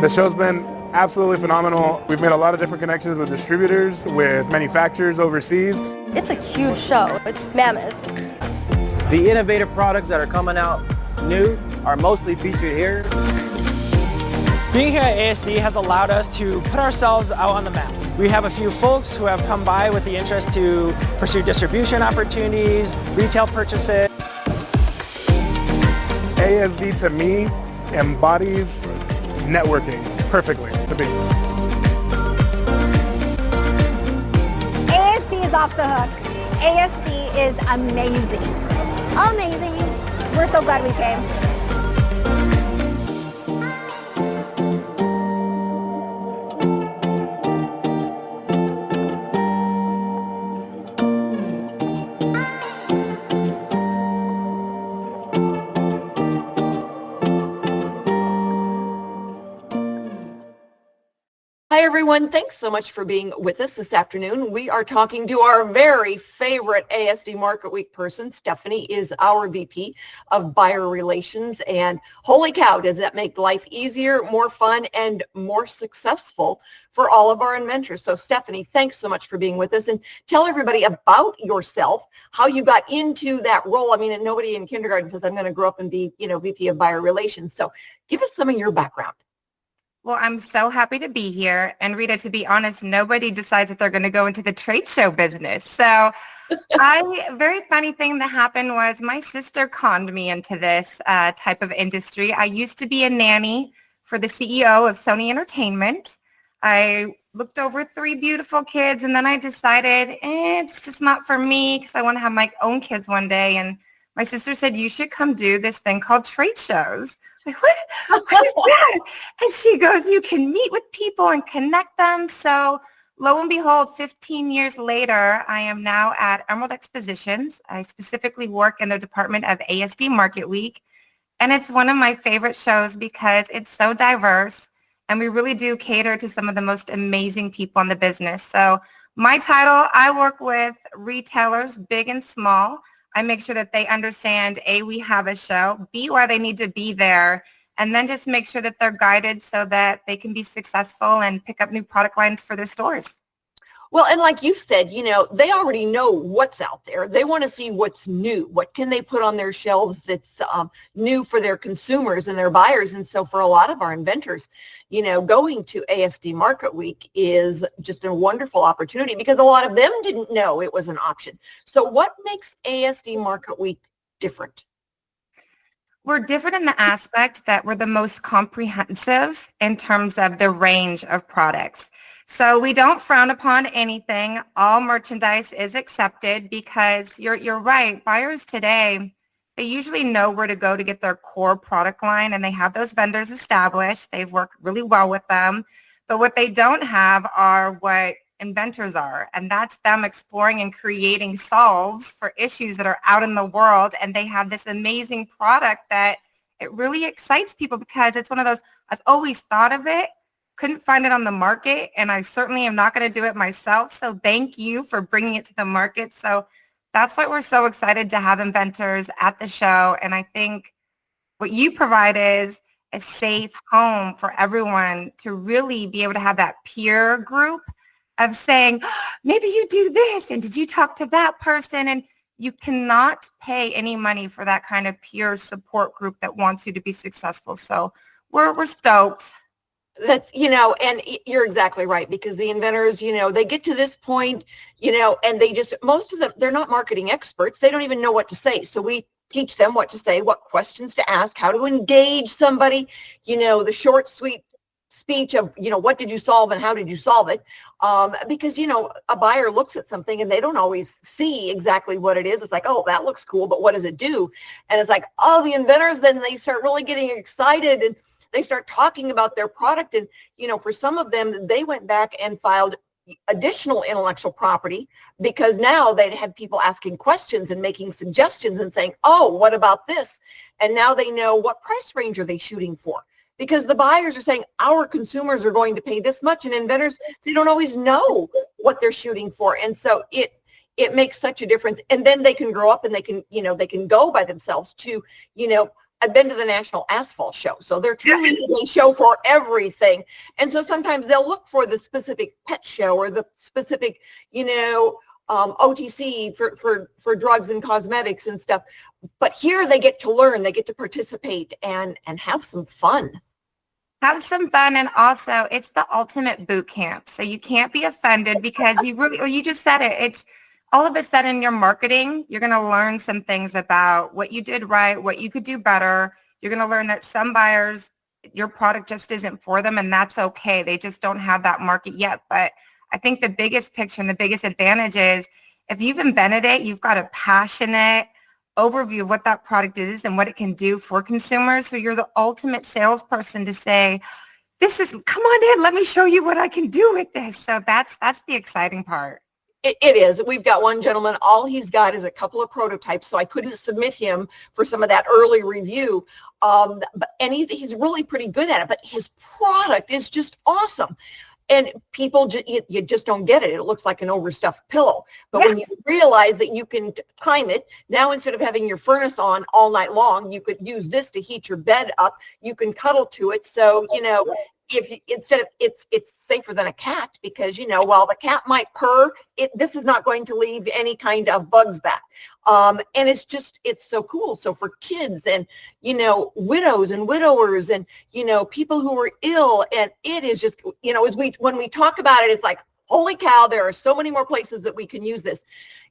The show's been absolutely phenomenal. We've made a lot of different connections with distributors, with manufacturers overseas. It's a huge show. It's mammoth. The innovative products that are coming out new are mostly featured here. Being here at ASD has allowed us to put ourselves out on the map. We have a few folks who have come by with the interest to pursue distribution opportunities, retail purchases. ASD to me embodies networking perfectly to me. ASD is off the hook. ASD is amazing. Amazing. We're so glad we came. Hi, everyone. Thanks so much for being with us this afternoon. We are talking to our very favorite ASD Market Week person. Stephanie is our VP of Buyer Relations. And holy cow, does that make life easier, more fun, and more successful for all of our inventors. So Stephanie, thanks so much for being with us. And tell everybody about yourself, how you got into that role. I mean, nobody in kindergarten says, I'm going to grow up and be, VP of Buyer Relations. So give us some of your background. Well, I'm so happy to be here. And Rita, to be honest, nobody decides that they're going to go into the trade show business. So very funny thing that happened was my sister conned me into this type of industry. I used to be a nanny for the CEO of Sony Entertainment. I looked over 3 beautiful kids, and then I decided it's just not for me because I want to have my own kids one day. And my sister said, you should come do this thing called trade shows. Like, what is that? And she goes, you can meet with people and connect them. So lo and behold, 15 years later, I am now at Emerald Expositions. I specifically work in the department of ASD Market Week. And it's one of my favorite shows because it's so diverse. And we really do cater to some of the most amazing people in the business. So my title, I work with retailers, big and small. I make sure that they understand, A, we have a show, B, why they need to be there, and then just make sure that they're guided so that they can be successful and pick up new product lines for their stores. Well, and like you said, they already know what's out there. They want to see what's new. What can they put on their shelves that's new for their consumers and their buyers? And so for a lot of our inventors, going to ASD Market Week is just a wonderful opportunity because a lot of them didn't know it was an option. So what makes ASD Market Week different? We're different in the aspect that we're the most comprehensive in terms of the range of products. So we don't frown upon anything. All merchandise is accepted because you're right. Buyers today, they usually know where to go to get their core product line, and they have those vendors established. They've worked really well with them. But what they don't have are what inventors are, and that's them exploring and creating solves for issues that are out in the world. And they have this amazing product that it really excites people because it's one of those, I've always thought of it, couldn't find it on the market, and I certainly am not going to do it myself. So thank you for bringing it to the market. So that's why we're so excited to have inventors at the show. And I think what you provide is a safe home for everyone to really be able to have that peer group of saying, maybe you do this, and did you talk to that person? And you cannot pay any money for that kind of peer support group that wants you to be successful. So we're stoked. That's, and you're exactly right, because the inventors, they get to this point, and they just, most of them, they're not marketing experts. They don't even know what to say. So we teach them what to say, what questions to ask, how to engage somebody, the short, sweet speech of, what did you solve and how did you solve it? Because, a buyer looks at something and they don't always see exactly what it is. It's like, oh, that looks cool, but what does it do? And it's like, oh, the inventors, then they start really getting excited and they start talking about their product. And, for some of them, they went back and filed additional intellectual property because now they had people asking questions and making suggestions and saying, oh, what about this? And now they know what price range are they shooting for, because the buyers are saying our consumers are going to pay this much, and inventors, they don't always know what they're shooting for. And so it makes such a difference. And then they can grow up and they can, they can go by themselves to, I've been to the National Asphalt Show, so they're truly a show for everything. And so sometimes they'll look for the specific pet show or the specific, OTC for drugs and cosmetics and stuff. But here they get to learn, they get to participate and have some fun. Have some fun, and also it's the ultimate boot camp. So you can't be offended because you just said it. It's all of a sudden your marketing, you're going to learn some things about what you did right, what you could do better. You're going to learn that some buyers, your product just isn't for them, and that's okay. They just don't have that market yet. But I think the biggest picture and the biggest advantage is if you've invented it, you've got a passionate overview of what that product is and what it can do for consumers. So you're the ultimate salesperson to say, come on in, let me show you what I can do with this. So that's the exciting part. It is. We've got one gentleman, all he's got is a couple of prototypes, so I couldn't submit him for some of that early review. And he's really pretty good at it, but his product is just awesome. And people, you just don't get it. It looks like an overstuffed pillow. But when you realize that you can time it, now instead of having your furnace on all night long, you could use this to heat your bed up. You can cuddle to it. So, it's safer than a cat because, while the cat might purr, this is not going to leave any kind of bugs back. And it's so cool. So for kids and, widows and widowers and, people who are ill, and it is just, when we talk about it, it's like, holy cow, there are so many more places that we can use this,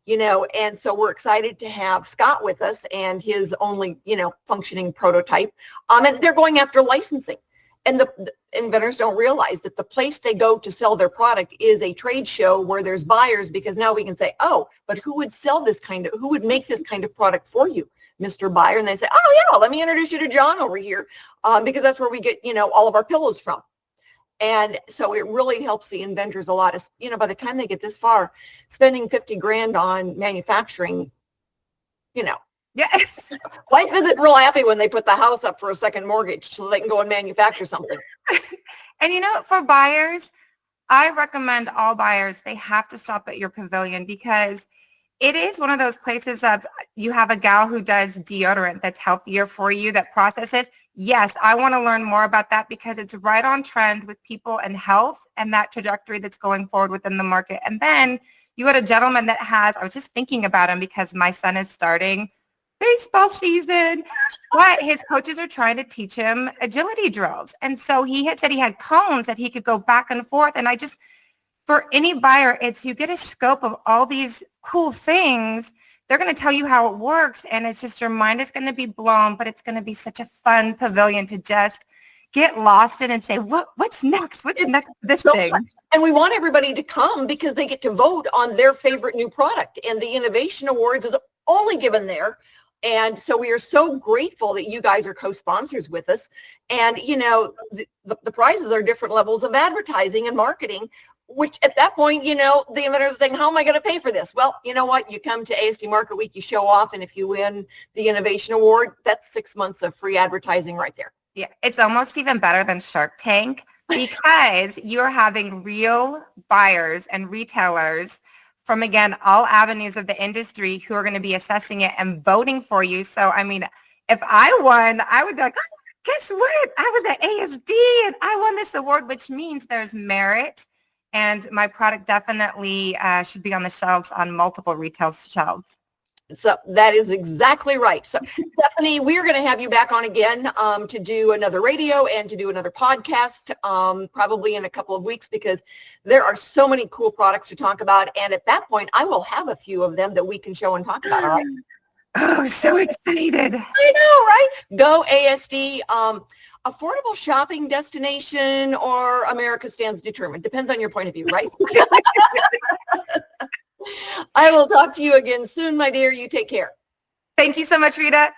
and so we're excited to have Scott with us and his only, functioning prototype. And they're going after licensing. And the inventors don't realize that the place they go to sell their product is a trade show where there's buyers, because now we can say, oh, but who would who would make this kind of product for you, Mr. Buyer? And they say, oh yeah, let me introduce you to John over here, because that's where we get, all of our pillows from. And so it really helps the inventors a lot. By the time they get this far, spending 50 grand on manufacturing, Yes. Life isn't real happy when they put the house up for a second mortgage so they can go and manufacture something. And for buyers, I recommend all buyers, they have to stop at your pavilion because it is one of those places of you have a gal who does deodorant that's healthier for you, that processes. Yes, I want to learn more about that because it's right on trend with people and health and that trajectory that's going forward within the market. And then you had a gentleman that I was just thinking about him because my son is starting baseball season, but his coaches are trying to teach him agility drills. And so he had said he had cones that he could go back and forth. And for any buyer, you get a scope of all these cool things. They're going to tell you how it works. And it's just your mind is going to be blown, but it's going to be such a fun pavilion to just get lost in and say, what's next? What's next to this thing? Fun. And we want everybody to come because they get to vote on their favorite new product. And the Innovation Awards is only given there. And so we are so grateful that you guys are co-sponsors with us. And, the prizes are different levels of advertising and marketing, which at that point, the inventors are saying, how am I going to pay for this? Well, you know what? You come to ASD Market Week, you show off, and if you win the Innovation Award, that's 6 months of free advertising right there. Yeah, it's almost even better than Shark Tank because you're having real buyers and retailers from, again, all avenues of the industry who are going to be assessing it and voting for you. So, if I won, I would be like, oh, guess what? I was at ASD and I won this award, which means there's merit. And my product definitely should be on the shelves on multiple retail shelves. So that is exactly right. So Stephanie, we're going to have you back on again to do another radio and to do another podcast probably in a couple of weeks because there are so many cool products to talk about. And at that point, I will have a few of them that we can show and talk about. All right. Oh, so excited. I know, right? Go ASD. Affordable shopping destination or America Stands Determined. Depends on your point of view, right? I will talk to you again soon, my dear. You take care. Thank you so much, Rita.